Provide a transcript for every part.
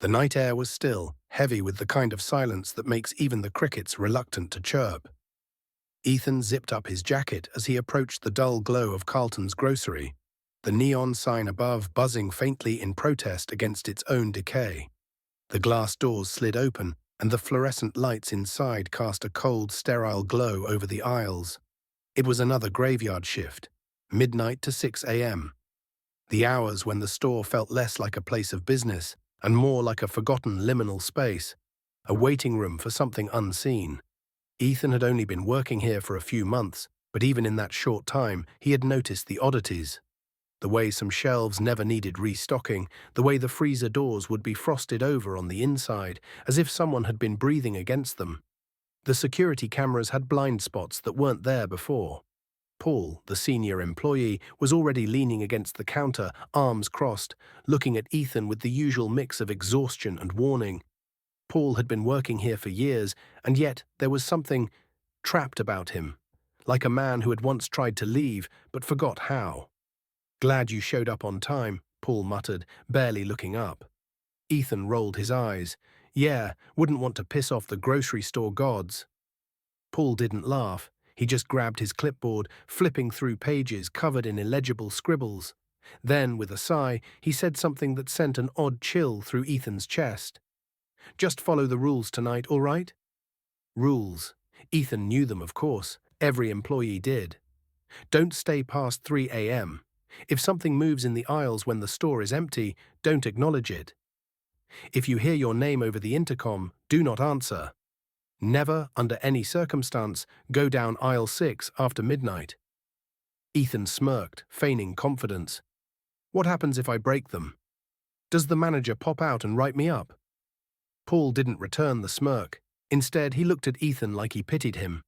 The night air was still, heavy with the kind of silence that makes even the crickets reluctant to chirp. Ethan zipped up his jacket as he approached the dull glow of Carlton's grocery, the neon sign above buzzing faintly in protest against its own decay. The glass doors slid open, and the fluorescent lights inside cast a cold, sterile glow over the aisles. It was another graveyard shift, midnight to 6 a.m. The hours when the store felt less like a place of business and more like a forgotten liminal space, a waiting room for something unseen. Ethan had only been working here for a few months, but even in that short time, he had noticed the oddities. The way some shelves never needed restocking, the way the freezer doors would be frosted over on the inside, as if someone had been breathing against them. The security cameras had blind spots that weren't there before. Paul, the senior employee, was already leaning against the counter, arms crossed, looking at Ethan with the usual mix of exhaustion and warning. Paul had been working here for years, and yet there was something trapped about him, like a man who had once tried to leave but forgot how. "Glad you showed up on time," Paul muttered, barely looking up. Ethan rolled his eyes. "Yeah, wouldn't want to piss off the grocery store gods." Paul didn't laugh. He just grabbed his clipboard, flipping through pages covered in illegible scribbles. Then, with a sigh, he said something that sent an odd chill through Ethan's chest. "Just follow the rules tonight, all right?" Rules. Ethan knew them, of course. Every employee did. Don't stay past 3 a.m. If something moves in the aisles when the store is empty, don't acknowledge it. If you hear your name over the intercom, do not answer. Never, under any circumstance, go down aisle 6 after midnight. Ethan smirked, feigning confidence. "What happens if I break them? Does the manager pop out and write me up?" Paul didn't return the smirk. Instead, he looked at Ethan like he pitied him.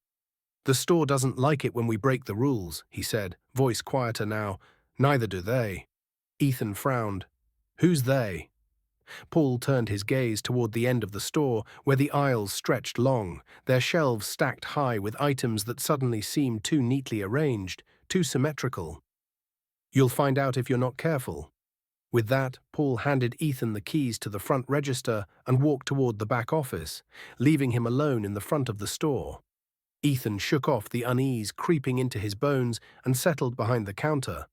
"The store doesn't like it when we break the rules," he said, voice quieter now. "Neither do they." Ethan frowned. "Who's they?" Paul turned his gaze toward the end of the store, where the aisles stretched long, their shelves stacked high with items that suddenly seemed too neatly arranged, too symmetrical. "You'll find out if you're not careful." With that, Paul handed Ethan the keys to the front register and walked toward the back office, leaving him alone in the front of the store. Ethan shook off the unease creeping into his bones and settled behind the counter.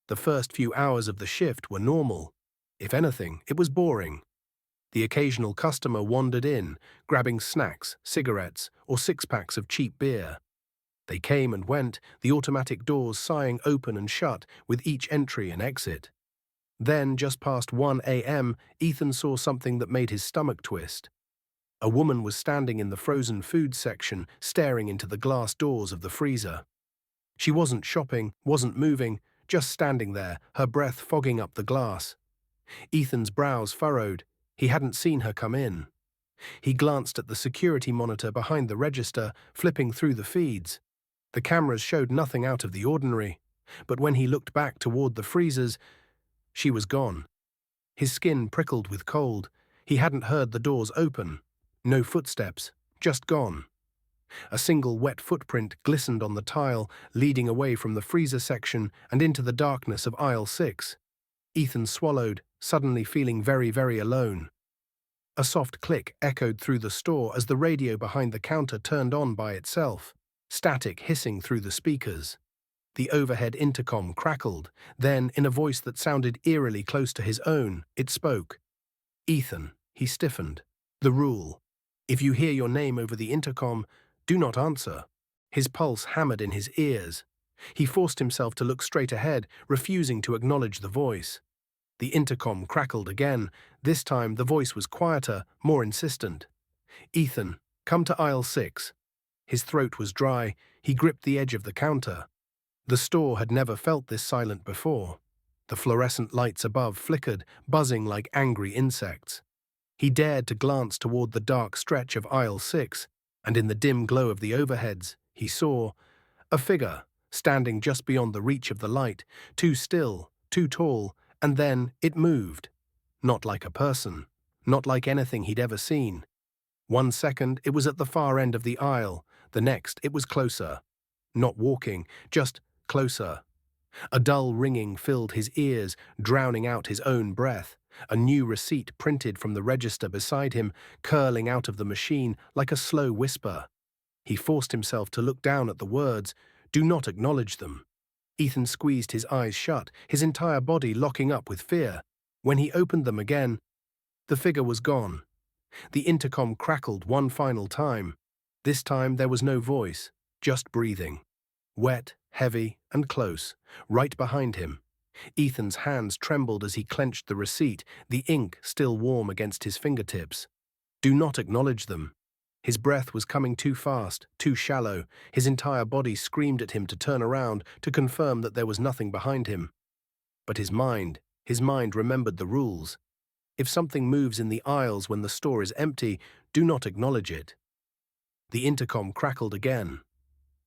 The first few hours of the shift were normal. If anything, it was boring. The occasional customer wandered in, grabbing snacks, cigarettes, or six-packs of cheap beer. They came and went, the automatic doors sighing open and shut with each entry and exit. Then, just past 1 a.m., Ethan saw something that made his stomach twist. A woman was standing in the frozen food section, staring into the glass doors of the freezer. She wasn't shopping, wasn't moving, just standing there, her breath fogging up the glass. Ethan's brows furrowed. He hadn't seen her come in. He glanced at the security monitor behind the register, flipping through the feeds. The cameras showed nothing out of the ordinary, but when he looked back toward the freezers, she was gone. His skin prickled with cold. He hadn't heard the doors open. No footsteps, just gone. A single wet footprint glistened on the tile, leading away from the freezer section and into the darkness of aisle 6. Ethan swallowed, suddenly feeling very, very alone. A soft click echoed through the store as the radio behind the counter turned on by itself, static hissing through the speakers. The overhead intercom crackled. Then, in a voice that sounded eerily close to his own, it spoke. "Ethan," he stiffened. "The rule. If you hear your name over the intercom, do not answer." His pulse hammered in his ears. He forced himself to look straight ahead, refusing to acknowledge the voice. The intercom crackled again. This time the voice was quieter, more insistent. "Ethan, come to aisle 6. His throat was dry. He gripped the edge of the counter. The store had never felt this silent before. The fluorescent lights above flickered, buzzing like angry insects. He dared to glance toward the dark stretch of aisle 6, and in the dim glow of the overheads, he saw a figure standing just beyond the reach of the light, too still, too tall, and then it moved. Not like a person, not like anything he'd ever seen. 1 second, it was at the far end of the aisle. The next, it was closer. Not walking, just closer. A dull ringing filled his ears, drowning out his own breath. A new receipt printed from the register beside him, curling out of the machine like a slow whisper. He forced himself to look down at the words. Do not acknowledge them. Ethan squeezed his eyes shut, his entire body locking up with fear. When he opened them again, the figure was gone. The intercom crackled one final time. This time there was no voice, just breathing. Wet, heavy, and close, right behind him. Ethan's hands trembled as he clenched the receipt, the ink still warm against his fingertips. Do not acknowledge them. His breath was coming too fast, too shallow. His entire body screamed at him to turn around, to confirm that there was nothing behind him. But his mind remembered the rules. If something moves in the aisles when the store is empty, do not acknowledge it. The intercom crackled again.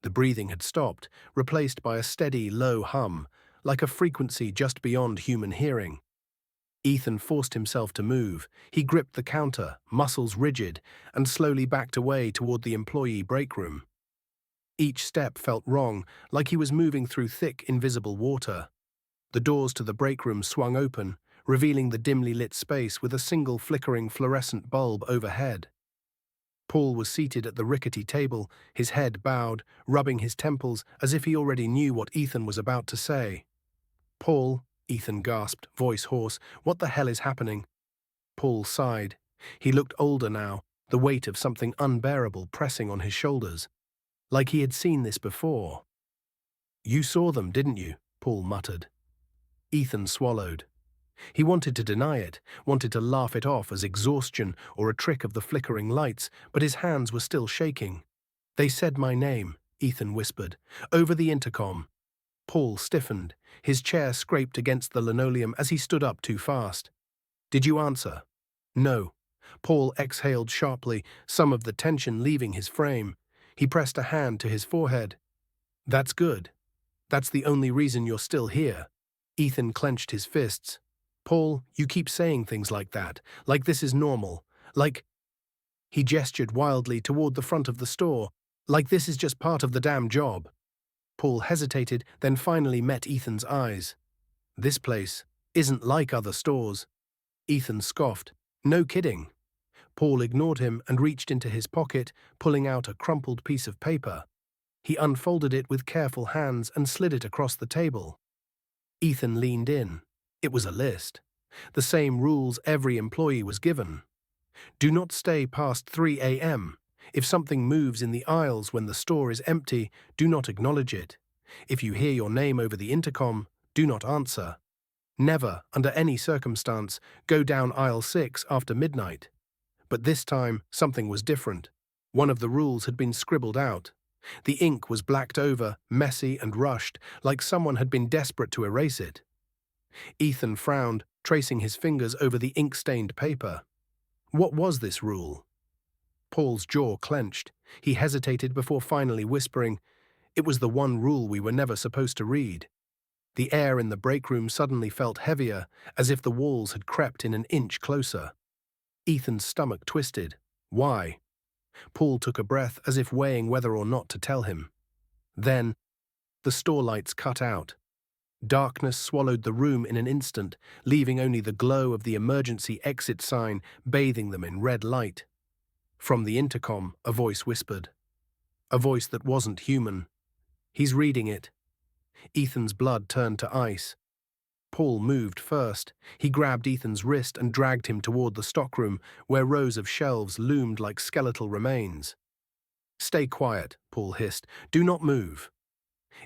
The breathing had stopped, replaced by a steady, low hum, like a frequency just beyond human hearing. Ethan forced himself to move. He gripped the counter, muscles rigid, and slowly backed away toward the employee break room. Each step felt wrong, like he was moving through thick, invisible water. The doors to the break room swung open, revealing the dimly lit space with a single flickering fluorescent bulb overhead. Paul was seated at the rickety table, his head bowed, rubbing his temples as if he already knew what Ethan was about to say. Paul, Ethan gasped, voice hoarse, what the hell is happening? Paul sighed. He looked older now, the weight of something unbearable pressing on his shoulders. Like he had seen this before. You saw them, didn't you? Paul muttered. Ethan swallowed. He wanted to deny it, wanted to laugh it off as exhaustion or a trick of the flickering lights, but his hands were still shaking. They said my name, Ethan whispered, over the intercom. Paul stiffened. His chair scraped against the linoleum as he stood up too fast. Did you answer? No. Paul exhaled sharply, some of the tension leaving his frame. He pressed a hand to his forehead. That's good. That's the only reason you're still here. Ethan clenched his fists. Paul, you keep saying things like that, like this is normal, like… He gestured wildly toward the front of the store, like this is just part of the damn job. Paul hesitated, then finally met Ethan's eyes. This place isn't like other stores. Ethan scoffed. No kidding. Paul ignored him and reached into his pocket, pulling out a crumpled piece of paper. He unfolded it with careful hands and slid it across the table. Ethan leaned in. It was a list. The same rules every employee was given. Do not stay past 3 a.m. If something moves in the aisles when the store is empty, do not acknowledge it. If you hear your name over the intercom, do not answer. Never, under any circumstance, go down aisle 6 after midnight. But this time, something was different. One of the rules had been scribbled out. The ink was blacked over, messy and rushed, like someone had been desperate to erase it. Ethan frowned, tracing his fingers over the ink-stained paper. What was this rule? Paul's jaw clenched. He hesitated before finally whispering, it was the one rule we were never supposed to read. The air in the break room suddenly felt heavier, as if the walls had crept in an inch closer. Ethan's stomach twisted. Why? Paul took a breath as if weighing whether or not to tell him. Then, the store lights cut out. Darkness swallowed the room in an instant, leaving only the glow of the emergency exit sign bathing them in red light. From the intercom, a voice whispered. A voice that wasn't human. He's reading it. Ethan's blood turned to ice. Paul moved first. He grabbed Ethan's wrist and dragged him toward the stockroom, where rows of shelves loomed like skeletal remains. Stay quiet, Paul hissed. Do not move.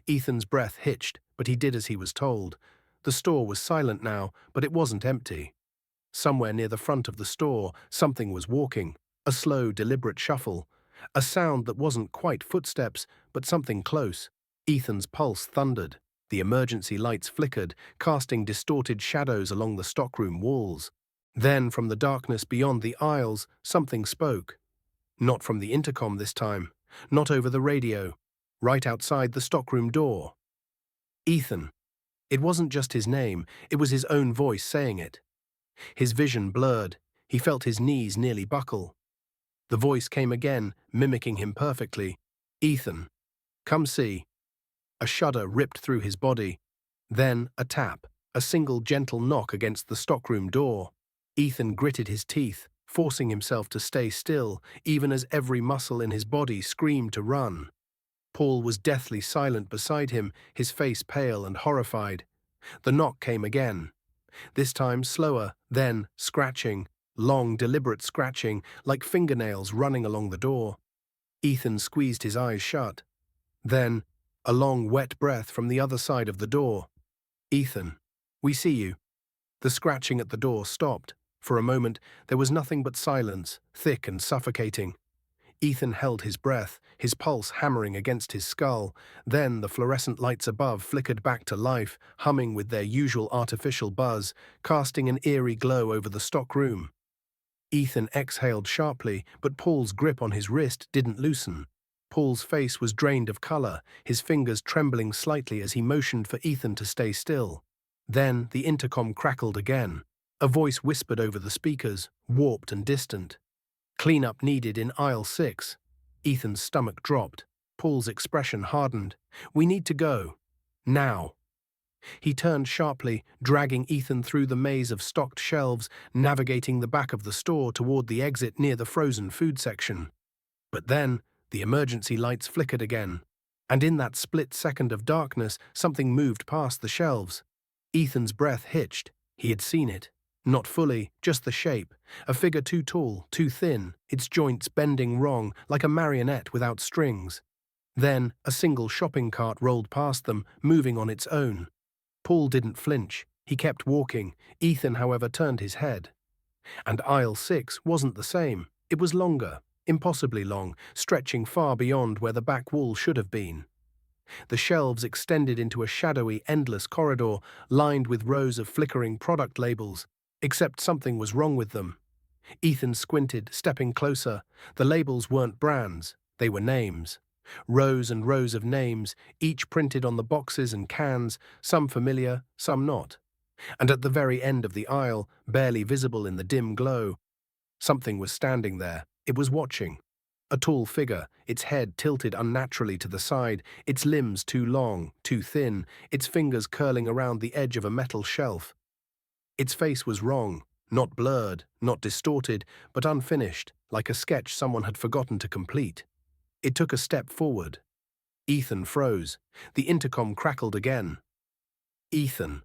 Ethan's breath hitched, but he did as he was told. The store was silent now, but it wasn't empty. Somewhere near the front of the store, something was walking. A slow, deliberate shuffle. A sound that wasn't quite footsteps, but something close. Ethan's pulse thundered. The emergency lights flickered, casting distorted shadows along the stockroom walls. Then, from the darkness beyond the aisles, something spoke. Not from the intercom this time. Not over the radio. Right outside the stockroom door. Ethan. It wasn't just his name, it was his own voice saying it. His vision blurred. He felt his knees nearly buckle. The voice came again, mimicking him perfectly. Ethan. Come see. A shudder ripped through his body. Then a tap. A single gentle knock against the stockroom door. Ethan gritted his teeth, forcing himself to stay still, even as every muscle in his body screamed to run. Paul was deathly silent beside him, his face pale and horrified. The knock came again. This time slower, then scratching, long, deliberate scratching, like fingernails running along the door. Ethan squeezed his eyes shut. Then, a long, wet breath from the other side of the door. "Ethan, we see you." The scratching at the door stopped. For a moment, there was nothing but silence, thick and suffocating. Ethan held his breath, his pulse hammering against his skull. Then the fluorescent lights above flickered back to life, humming with their usual artificial buzz, casting an eerie glow over the stockroom. Ethan exhaled sharply, but Paul's grip on his wrist didn't loosen. Paul's face was drained of color, his fingers trembling slightly as he motioned for Ethan to stay still. Then the intercom crackled again. A voice whispered over the speakers, warped and distant. "Cleanup needed in aisle 6. Ethan's stomach dropped. Paul's expression hardened. "We need to go. Now." He turned sharply, dragging Ethan through the maze of stocked shelves, navigating the back of the store toward the exit near the frozen food section. But then, the emergency lights flickered again. And in that split second of darkness, something moved past the shelves. Ethan's breath hitched. He had seen it. Not fully, just the shape. A figure too tall, too thin, its joints bending wrong, like a marionette without strings. Then, a single shopping cart rolled past them, moving on its own. Paul didn't flinch. He kept walking. Ethan, however, turned his head. And aisle 6 wasn't the same. It was longer, impossibly long, stretching far beyond where the back wall should have been. The shelves extended into a shadowy, endless corridor, lined with rows of flickering product labels, except something was wrong with them. Ethan squinted, stepping closer. The labels weren't brands, they were names. Rows and rows of names, each printed on the boxes and cans, some familiar, some not. And at the very end of the aisle, barely visible in the dim glow, something was standing there. It was watching. A tall figure, its head tilted unnaturally to the side, its limbs too long, too thin, its fingers curling around the edge of a metal shelf. Its face was wrong, not blurred, not distorted, but unfinished, like a sketch someone had forgotten to complete. It took a step forward. Ethan froze. The intercom crackled again. "Ethan."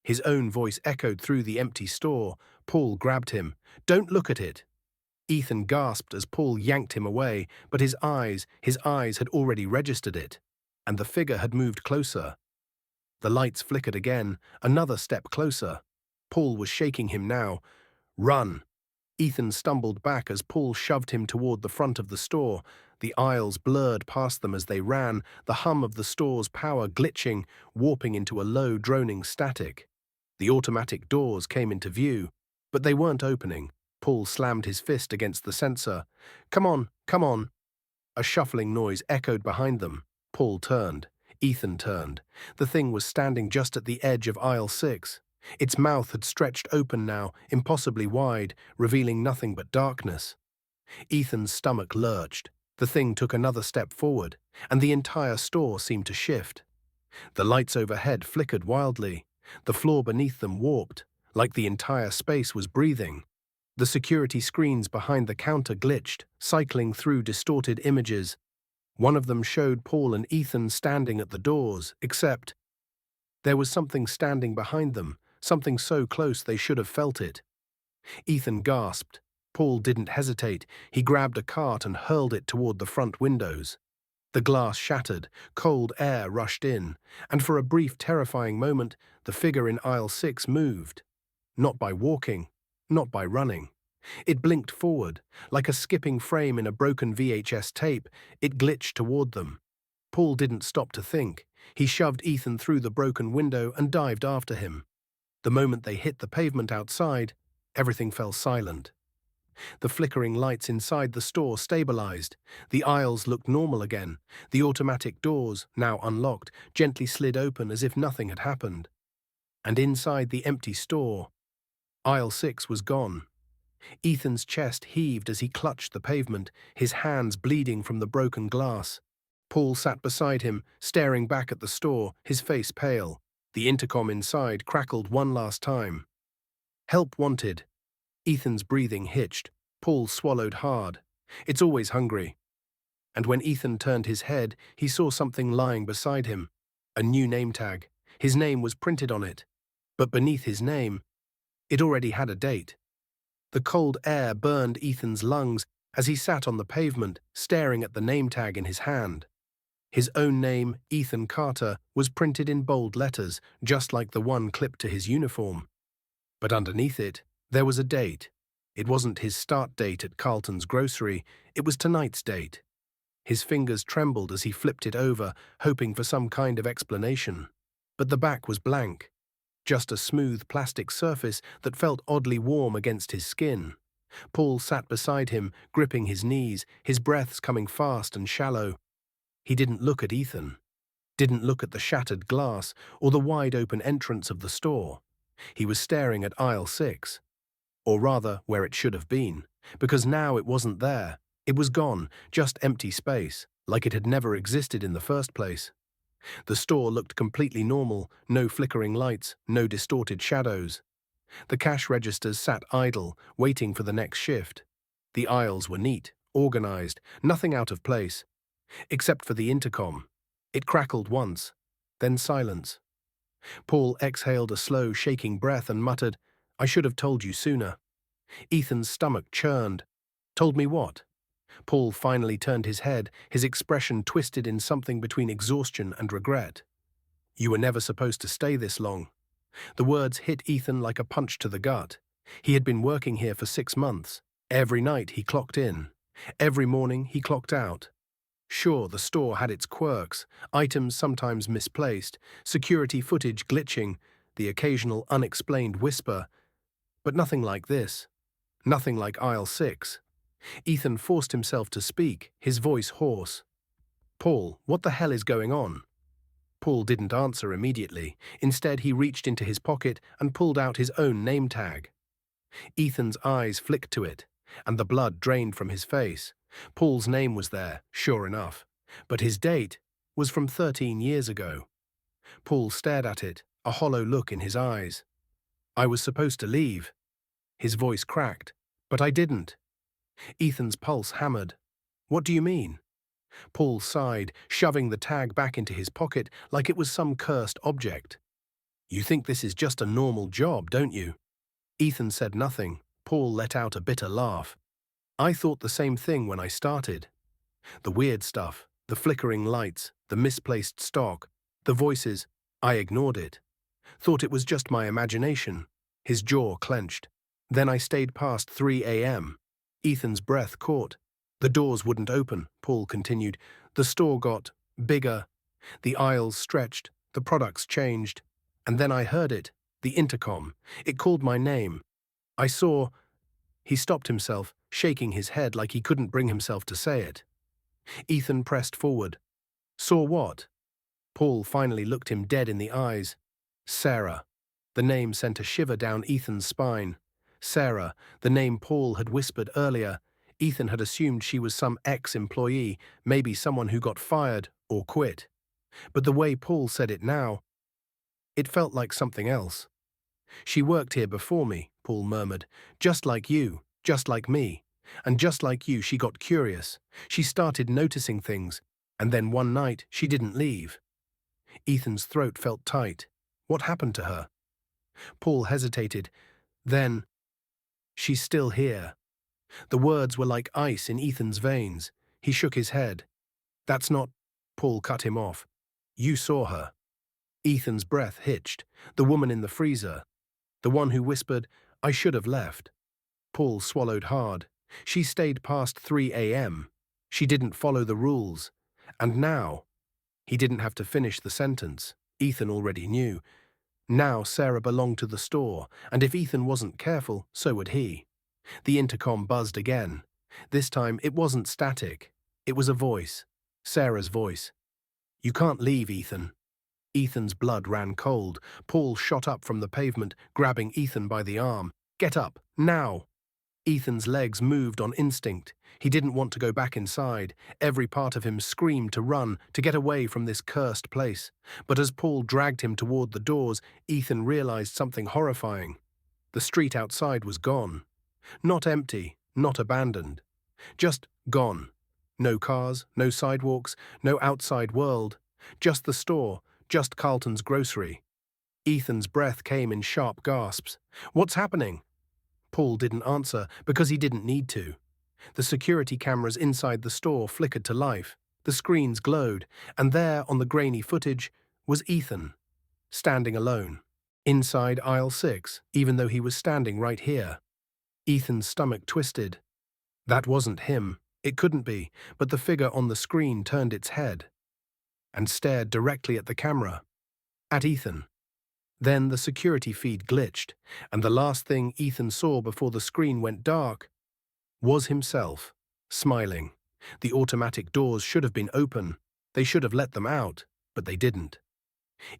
His own voice echoed through the empty store. Paul grabbed him. "Don't look at it." Ethan gasped as Paul yanked him away, but his eyes had already registered it. And the figure had moved closer. The lights flickered again, another step closer. Paul was shaking him now. "Run." Ethan stumbled back as Paul shoved him toward the front of the store. The aisles blurred past them as they ran, the hum of the store's power glitching, warping into a low, droning static. The automatic doors came into view, but they weren't opening. Paul slammed his fist against the sensor. "Come on, come on." A shuffling noise echoed behind them. Paul turned. Ethan turned. The thing was standing just at the edge of aisle 6. Its mouth had stretched open now, impossibly wide, revealing nothing but darkness. Ethan's stomach lurched. The thing took another step forward, and the entire store seemed to shift. The lights overhead flickered wildly. The floor beneath them warped, like the entire space was breathing. The security screens behind the counter glitched, cycling through distorted images. One of them showed Paul and Ethan standing at the doors, except there was something standing behind them, something so close they should have felt it. Ethan gasped. Paul didn't hesitate. He grabbed a cart and hurled it toward the front windows. The glass shattered, cold air rushed in, and for a brief, terrifying moment, the figure in aisle 6 moved. Not by walking, not by running. It blinked forward, like a skipping frame in a broken VHS tape. It glitched toward them. Paul didn't stop to think. He shoved Ethan through the broken window and dived after him. The moment they hit the pavement outside, everything fell silent. The flickering lights inside the store stabilized. The aisles looked normal again. The automatic doors, now unlocked, gently slid open as if nothing had happened. And inside the empty store, aisle 6 was gone. Ethan's chest heaved as he clutched the pavement, his hands bleeding from the broken glass. Paul sat beside him, staring back at the store, his face pale. The intercom inside crackled one last time. Help wanted. Ethan's breathing hitched. Paul swallowed hard. It's always hungry. And when Ethan turned his head, he saw something lying beside him. A new name tag. His name was printed on it. But beneath his name, it already had a date. The cold air burned Ethan's lungs as he sat on the pavement, staring at the name tag in his hand. His own name, Ethan Carter, was printed in bold letters, just like the one clipped to his uniform. But underneath it, there was a date. It wasn't his start date at Carlton's grocery, it was tonight's date. His fingers trembled as he flipped it over, hoping for some kind of explanation. But the back was blank. Just a smooth plastic surface that felt oddly warm against his skin. Paul sat beside him, gripping his knees, his breaths coming fast and shallow. He didn't look at Ethan. Didn't look at the shattered glass or the wide-open entrance of the store. He was staring at aisle 6. Or rather, where it should have been, because now it wasn't there. It was gone, just empty space, like it had never existed in the first place. The store looked completely normal, no flickering lights, no distorted shadows. The cash registers sat idle, waiting for the next shift. The aisles were neat, organized, nothing out of place. Except for the intercom. It crackled once, then silence. Paul exhaled a slow, shaking breath and muttered, "I should have told you sooner." Ethan's stomach churned. Told me what? Paul finally turned his head, his expression twisted in something between exhaustion and regret. "You were never supposed to stay this long." The words hit Ethan like a punch to the gut. He had been working here for 6 months. Every night he clocked in. Every morning he clocked out. Sure, the store had its quirks, items sometimes misplaced, security footage glitching, the occasional unexplained whisper, but nothing like this. Nothing like aisle 6. Ethan forced himself to speak, his voice hoarse. "Paul, what the hell is going on?" Paul didn't answer immediately. Instead, he reached into his pocket and pulled out his own name tag. Ethan's eyes flicked to it, and the blood drained from his face. Paul's name was there, sure enough, but his date was from 13 years ago. Paul stared at it, a hollow look in his eyes. "I was supposed to leave." His voice cracked, "But I didn't." Ethan's pulse hammered. "What do you mean?" Paul sighed, shoving the tag back into his pocket like it was some cursed object. "You think this is just a normal job, don't you?" Ethan said nothing. Paul let out a bitter laugh. "I thought the same thing when I started. The weird stuff, the flickering lights, the misplaced stock, the voices, I ignored it. Thought it was just my imagination." His jaw clenched. "Then I stayed past 3 a.m. Ethan's breath caught. "The doors wouldn't open," Paul continued. "The store got bigger. The aisles stretched, the products changed. And then I heard it, the intercom. It called my name. I saw—" He stopped himself, shaking his head like he couldn't bring himself to say it. Ethan pressed forward. "Saw what?" Paul finally looked him dead in the eyes. "Sarah." The name sent a shiver down Ethan's spine. Sarah, the name Paul had whispered earlier. Ethan had assumed she was some ex-employee, maybe someone who got fired or quit. But the way Paul said it now, it felt like something else. "She worked here before me," Paul murmured. "Just like you, just like me. And just like you, she got curious. She started noticing things, and then one night she didn't leave." Ethan's throat felt tight. What happened to her? Paul hesitated. Then, "She's still here." The words were like ice in Ethan's veins. He shook his head. "That's not—" Paul cut him off. "You saw her." Ethan's breath hitched. "The woman in the freezer. The one who whispered, 'I should have left.'" Paul swallowed hard. "She stayed past 3 a.m. She didn't follow the rules. And now—" He didn't have to finish the sentence. Ethan already knew. Now Sarah belonged to the store, and if Ethan wasn't careful, so would he. The intercom buzzed again. This time it wasn't static. It was a voice. Sarah's voice. "You can't leave, Ethan." Ethan's blood ran cold. Paul shot up from the pavement, grabbing Ethan by the arm. "Get up, now!" Ethan's legs moved on instinct. He didn't want to go back inside. Every part of him screamed to run, to get away from this cursed place. But as Paul dragged him toward the doors, Ethan realized something horrifying. The street outside was gone. Not empty, not abandoned. Just gone. No cars, no sidewalks, no outside world. Just the store, just Carlton's grocery. Ethan's breath came in sharp gasps. "What's happening?" Paul didn't answer because he didn't need to. The security cameras inside the store flickered to life. The screens glowed, and there on the grainy footage was Ethan, standing alone. Inside aisle 6, even though he was standing right here. Ethan's stomach twisted. That wasn't him. It couldn't be, but the figure on the screen turned its head and stared directly at the camera. At Ethan. Then the security feed glitched, and the last thing Ethan saw before the screen went dark was himself, smiling. The automatic doors should have been open. They should have let them out, but they didn't.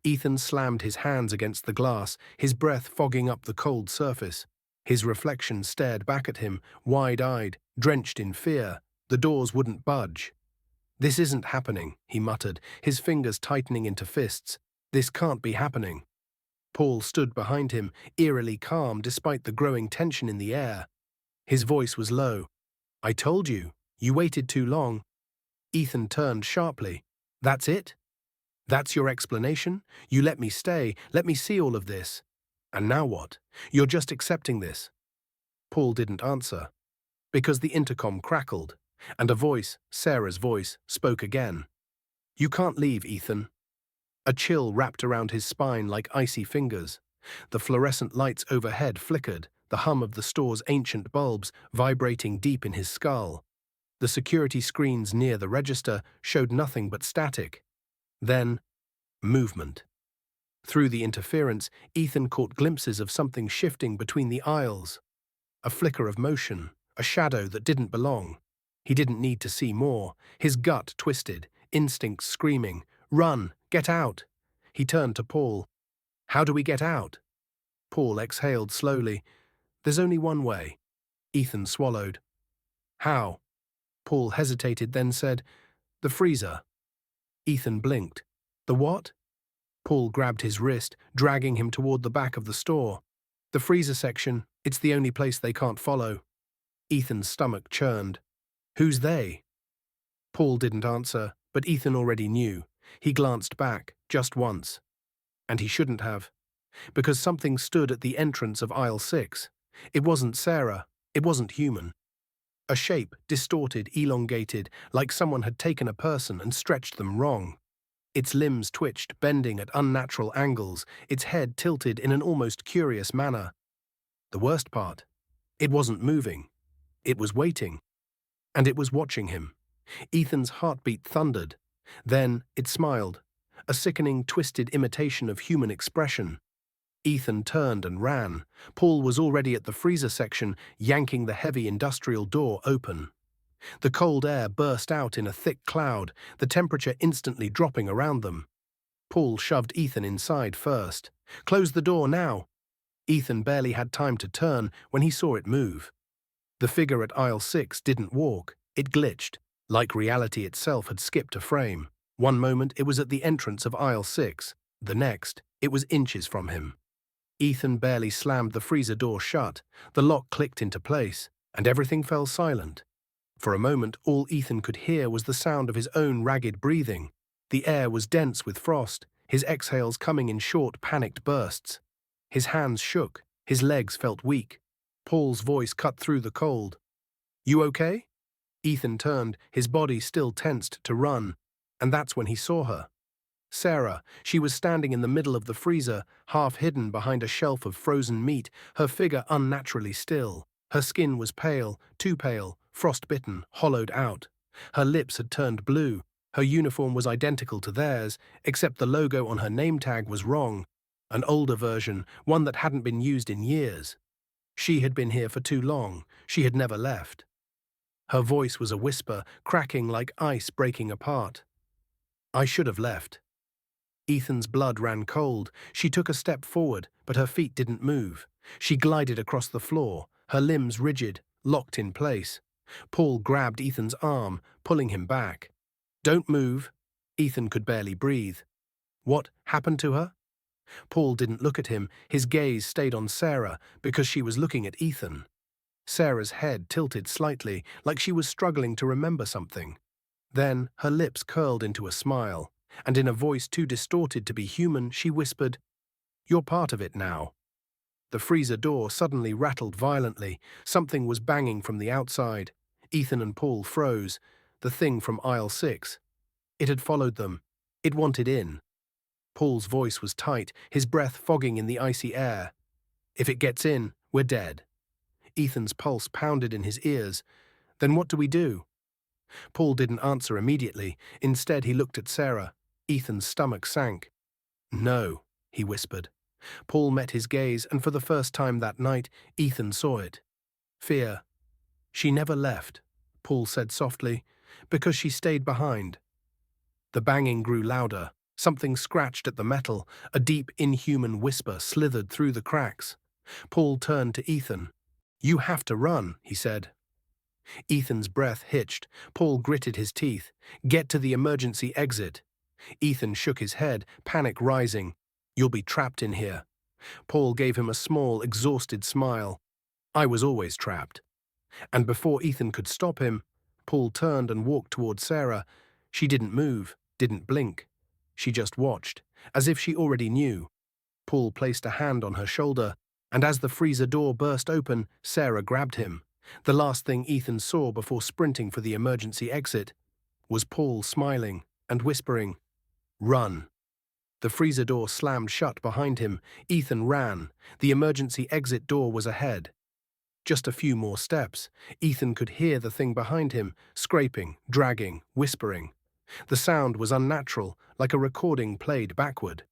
Ethan slammed his hands against the glass, his breath fogging up the cold surface. His reflection stared back at him, wide-eyed, drenched in fear. The doors wouldn't budge. "This isn't happening," he muttered, his fingers tightening into fists. "This can't be happening." Paul stood behind him, eerily calm despite the growing tension in the air. His voice was low. "I told you. You waited too long." Ethan turned sharply. "That's it? That's your explanation? You let me stay, let me see all of this. And now what? You're just accepting this?" Paul didn't answer, because the intercom crackled, and a voice, Sarah's voice, spoke again. "You can't leave, Ethan." A chill wrapped around his spine like icy fingers. The fluorescent lights overhead flickered, the hum of the store's ancient bulbs vibrating deep in his skull. The security screens near the register showed nothing but static. Then, movement. Through the interference, Ethan caught glimpses of something shifting between the aisles. A flicker of motion, a shadow that didn't belong. He didn't need to see more. His gut twisted, instincts screaming, "Run! Get out!" He turned to Paul. "How do we get out?" Paul exhaled slowly. "There's only one way." Ethan swallowed. "How?" Paul hesitated, then said, "The freezer." Ethan blinked. "The what?" Paul grabbed his wrist, dragging him toward the back of the store. "The freezer section. It's the only place they can't follow." Ethan's stomach churned. "Who's they?" Paul didn't answer, but Ethan already knew. He glanced back, just once. And he shouldn't have. Because something stood at the entrance of aisle 6. It wasn't Sarah. It wasn't human. A shape, distorted, elongated, like someone had taken a person and stretched them wrong. Its limbs twitched, bending at unnatural angles, its head tilted in an almost curious manner. The worst part, it wasn't moving. It was waiting. And it was watching him. Ethan's heartbeat thundered. Then it smiled, a sickening, twisted imitation of human expression. Ethan turned and ran. Paul was already at the freezer section, yanking the heavy industrial door open. The cold air burst out in a thick cloud, the temperature instantly dropping around them. Paul shoved Ethan inside first. "Close the door now." Ethan barely had time to turn when he saw it move. The figure at aisle 6 didn't walk. It glitched, like reality itself had skipped a frame. One moment it was at the entrance of aisle 6. The next, it was inches from him. Ethan barely slammed the freezer door shut. The lock clicked into place, and everything fell silent. For a moment, all Ethan could hear was the sound of his own ragged breathing. The air was dense with frost, his exhales coming in short, panicked bursts. His hands shook, his legs felt weak. Paul's voice cut through the cold. "You okay?" Ethan turned, his body still tensed to run, and that's when he saw her. Sarah. She was standing in the middle of the freezer, half hidden behind a shelf of frozen meat, her figure unnaturally still. Her skin was pale, too pale, frostbitten, hollowed out. Her lips had turned blue. Her uniform was identical to theirs, except the logo on her name tag was wrong. An older version, one that hadn't been used in years. She had been here for too long. She had never left. Her voice was a whisper, cracking like ice breaking apart. "I should have left." Ethan's blood ran cold. She took a step forward, but her feet didn't move. She glided across the floor, her limbs rigid, locked in place. Paul grabbed Ethan's arm, pulling him back. "Don't move." Ethan could barely breathe. What happened to her? Paul didn't look at him. His gaze stayed on Sarah because she was looking at Ethan. Sarah's head tilted slightly, like she was struggling to remember something. Then her lips curled into a smile, and in a voice too distorted to be human, she whispered, "You're part of it now." The freezer door suddenly rattled violently. Something was banging from the outside. Ethan and Paul froze. The thing from aisle 6. It had followed them. It wanted in. Paul's voice was tight, his breath fogging in the icy air. "If it gets in, we're dead." Ethan's pulse pounded in his ears. "Then what do we do?" Paul didn't answer immediately. Instead, he looked at Sarah. Ethan's stomach sank. "No," he whispered. Paul met his gaze, and for the first time that night, Ethan saw it. Fear. "She never left," Paul said softly, "because she stayed behind." The banging grew louder. Something scratched at the metal. A deep, inhuman whisper slithered through the cracks. Paul turned to Ethan. "You have to run," he said. Ethan's breath hitched. Paul gritted his teeth. "Get to the emergency exit." Ethan shook his head, panic rising. "You'll be trapped in here." Paul gave him a small, exhausted smile. "I was always trapped." And before Ethan could stop him, Paul turned and walked toward Sarah. She didn't move, didn't blink. She just watched, as if she already knew. Paul placed a hand on her shoulder, and as the freezer door burst open, Sarah grabbed him. The last thing Ethan saw before sprinting for the emergency exit was Paul smiling and whispering, "Run." The freezer door slammed shut behind him. Ethan ran. The emergency exit door was ahead. Just a few more steps. Ethan could hear the thing behind him, scraping, dragging, whispering. The sound was unnatural, like a recording played backward.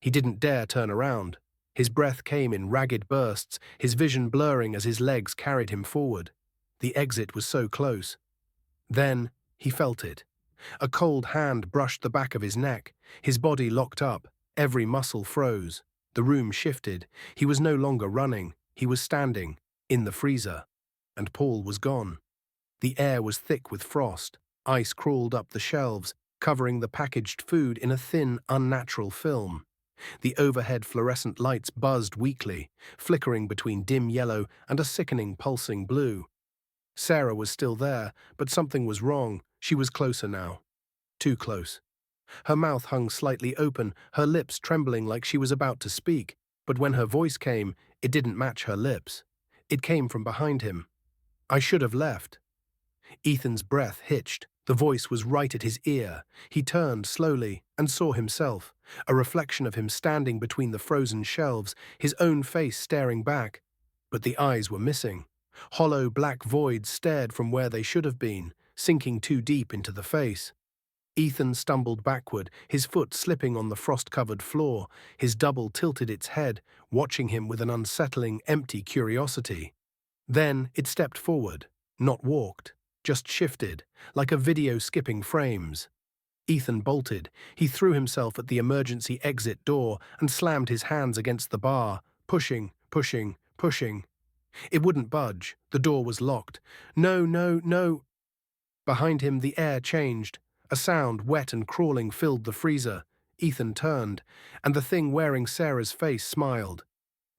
He didn't dare turn around. His breath came in ragged bursts, his vision blurring as his legs carried him forward. The exit was so close. Then he felt it. A cold hand brushed the back of his neck. His body locked up. Every muscle froze. The room shifted. He was no longer running. He was standing, in the freezer. And Paul was gone. The air was thick with frost. Ice crawled up the shelves, covering the packaged food in a thin, unnatural film. The overhead fluorescent lights buzzed weakly, flickering between dim yellow and a sickening pulsing blue. Sarah was still there, but something was wrong. She was closer now. Too close. Her mouth hung slightly open, her lips trembling like she was about to speak, but when her voice came, it didn't match her lips. It came from behind him. "I should have left." Ethan's breath hitched. The voice was right at his ear. He turned slowly and saw himself, a reflection of him standing between the frozen shelves, his own face staring back. But the eyes were missing. Hollow black voids stared from where they should have been, sinking too deep into the face. Ethan stumbled backward, his foot slipping on the frost-covered floor. His double tilted its head, watching him with an unsettling, empty curiosity. Then it stepped forward, not walked, just shifted, like a video skipping frames. Ethan bolted. He threw himself at the emergency exit door and slammed his hands against the bar, pushing, pushing, pushing. It wouldn't budge. The door was locked. "No, no, no." Behind him, the air changed. A sound, wet and crawling, filled the freezer. Ethan turned, and the thing wearing Sarah's face smiled.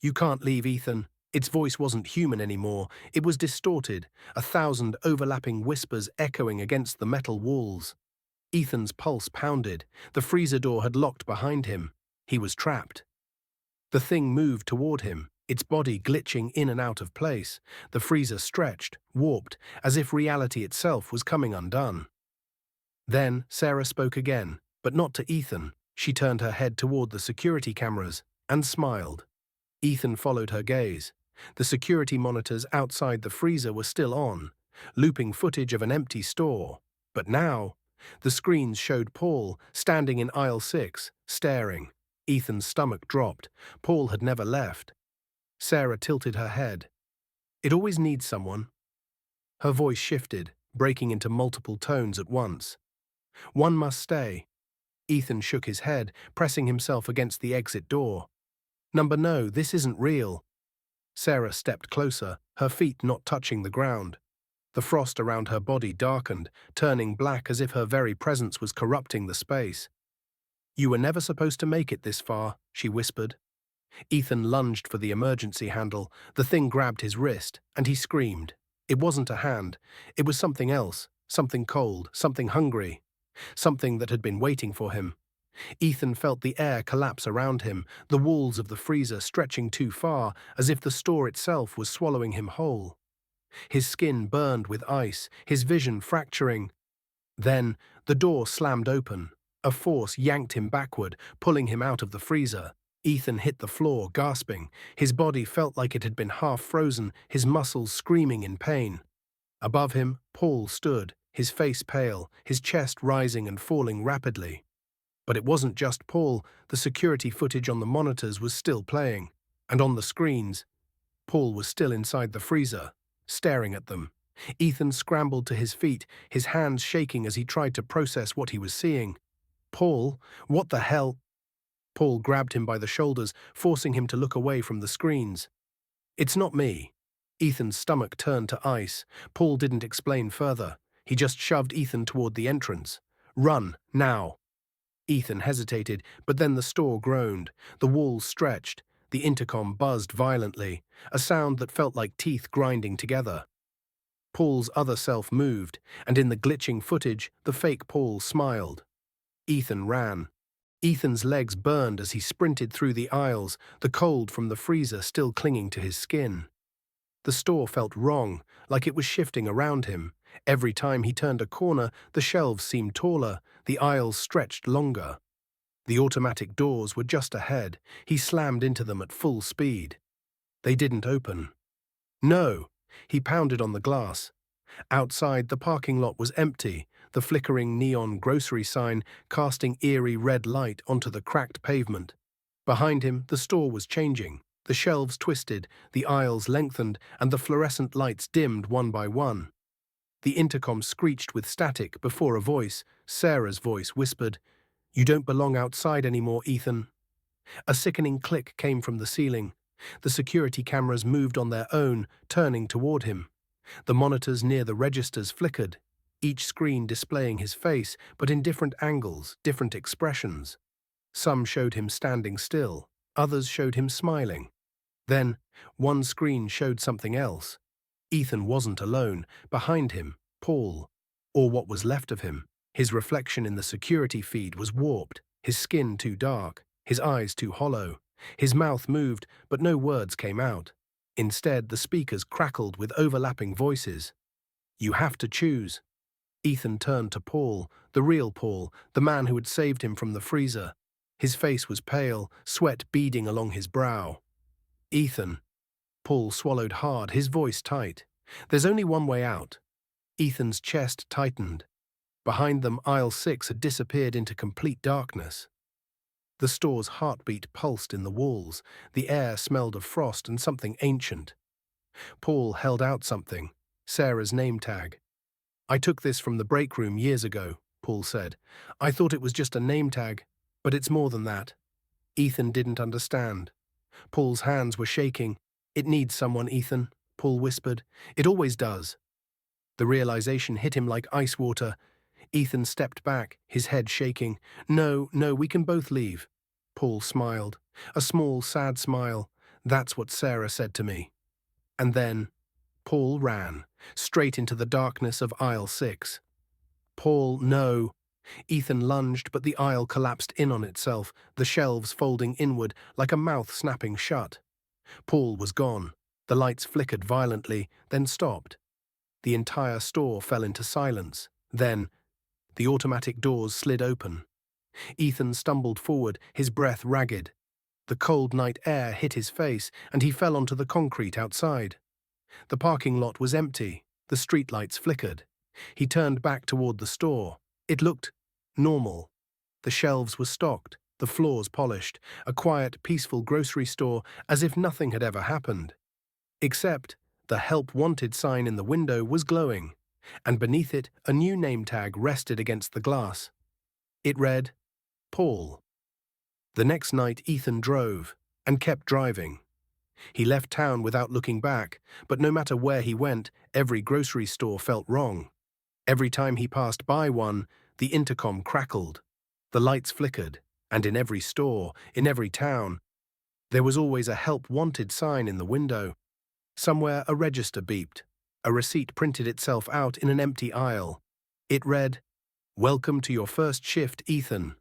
"You can't leave, Ethan." Its voice wasn't human anymore. It was distorted, 1,000 overlapping whispers echoing against the metal walls. Ethan's pulse pounded. The freezer door had locked behind him. He was trapped. The thing moved toward him, its body glitching in and out of place. The freezer stretched, warped, as if reality itself was coming undone. Then Sarah spoke again, but not to Ethan. She turned her head toward the security cameras and smiled. Ethan followed her gaze. The security monitors outside the freezer were still on, looping footage of an empty store. But now, the screens showed Paul standing in aisle 6, staring. Ethan's stomach dropped. Paul had never left. Sarah tilted her head. "It always needs someone." Her voice shifted, breaking into multiple tones at once. "One must stay." Ethan shook his head, pressing himself against the exit door. "No, this isn't real." Sarah stepped closer, her feet not touching the ground. The frost around her body darkened, turning black as if her very presence was corrupting the space. "You were never supposed to make it this far," she whispered. Ethan lunged for the emergency handle. The thing grabbed his wrist, and he screamed. It wasn't a hand. It was something else, something cold, something hungry, something that had been waiting for him. Ethan felt the air collapse around him, the walls of the freezer stretching too far, as if the store itself was swallowing him whole. His skin burned with ice, his vision fracturing. Then, the door slammed open. A force yanked him backward, pulling him out of the freezer. Ethan hit the floor, gasping. His body felt like it had been half frozen, his muscles screaming in pain. Above him, Paul stood, his face pale, his chest rising and falling rapidly. But it wasn't just Paul. The security footage on the monitors was still playing. And on the screens, Paul was still inside the freezer, staring at them. Ethan scrambled to his feet, his hands shaking as he tried to process what he was seeing. "Paul, what the hell?" Paul grabbed him by the shoulders, forcing him to look away from the screens. "It's not me." Ethan's stomach turned to ice. Paul didn't explain further. He just shoved Ethan toward the entrance. "Run, now." Ethan hesitated, but then the store groaned. The walls stretched. The intercom buzzed violently, a sound that felt like teeth grinding together. Paul's other self moved, and in the glitching footage, the fake Paul smiled. Ethan ran. Ethan's legs burned as he sprinted through the aisles, the cold from the freezer still clinging to his skin. The store felt wrong, like it was shifting around him. Every time he turned a corner, the shelves seemed taller, the aisles stretched longer. The automatic doors were just ahead. He slammed into them at full speed. They didn't open. "No!" He pounded on the glass. Outside, the parking lot was empty, the flickering neon grocery sign casting eerie red light onto the cracked pavement. Behind him, the store was changing. The shelves twisted, the aisles lengthened, and the fluorescent lights dimmed one by one. The intercom screeched with static before a voice, Sarah's voice, whispered, "You don't belong outside anymore, Ethan." A sickening click came from the ceiling. The security cameras moved on their own, turning toward him. The monitors near the registers flickered, each screen displaying his face, but in different angles, different expressions. Some showed him standing still, others showed him smiling. Then, one screen showed something else. Ethan wasn't alone. Behind him, Paul, or what was left of him. His reflection in the security feed was warped, his skin too dark, his eyes too hollow. His mouth moved, but no words came out. Instead, the speakers crackled with overlapping voices. "You have to choose." Ethan turned to Paul, the real Paul, the man who had saved him from the freezer. His face was pale, sweat beading along his brow. "Ethan." Paul swallowed hard, his voice tight. "There's only one way out." Ethan's chest tightened. Behind them, aisle 6 had disappeared into complete darkness. The store's heartbeat pulsed in the walls. The air smelled of frost and something ancient. Paul held out something, Sarah's name tag. "I took this from the break room years ago," Paul said. "I thought it was just a name tag, but it's more than that." Ethan didn't understand. Paul's hands were shaking. "It needs someone, Ethan," Paul whispered. "It always does." The realization hit him like ice water. Ethan stepped back, his head shaking. No, we can both leave." Paul smiled. A small, sad smile. "That's what Sarah said to me." And then, Paul ran, straight into the darkness of aisle 6. "Paul, no." Ethan lunged, but the aisle collapsed in on itself, the shelves folding inward like a mouth snapping shut. Paul was gone. The lights flickered violently, then stopped. The entire store fell into silence. Then, the automatic doors slid open. Ethan stumbled forward, his breath ragged. The cold night air hit his face, and he fell onto the concrete outside. The parking lot was empty. The streetlights flickered. He turned back toward the store. It looked normal. The shelves were stocked, the floors polished, a quiet, peaceful grocery store as if nothing had ever happened. Except the Help Wanted sign in the window was glowing, and beneath it a new name tag rested against the glass. It read, Paul. The next night Ethan drove, and kept driving. He left town without looking back, but no matter where he went, every grocery store felt wrong. Every time he passed by one, the intercom crackled, the lights flickered, and in every store, in every town, there was always a help wanted sign in the window. Somewhere a register beeped. A receipt printed itself out in an empty aisle. It read, "Welcome to your first shift, Ethan."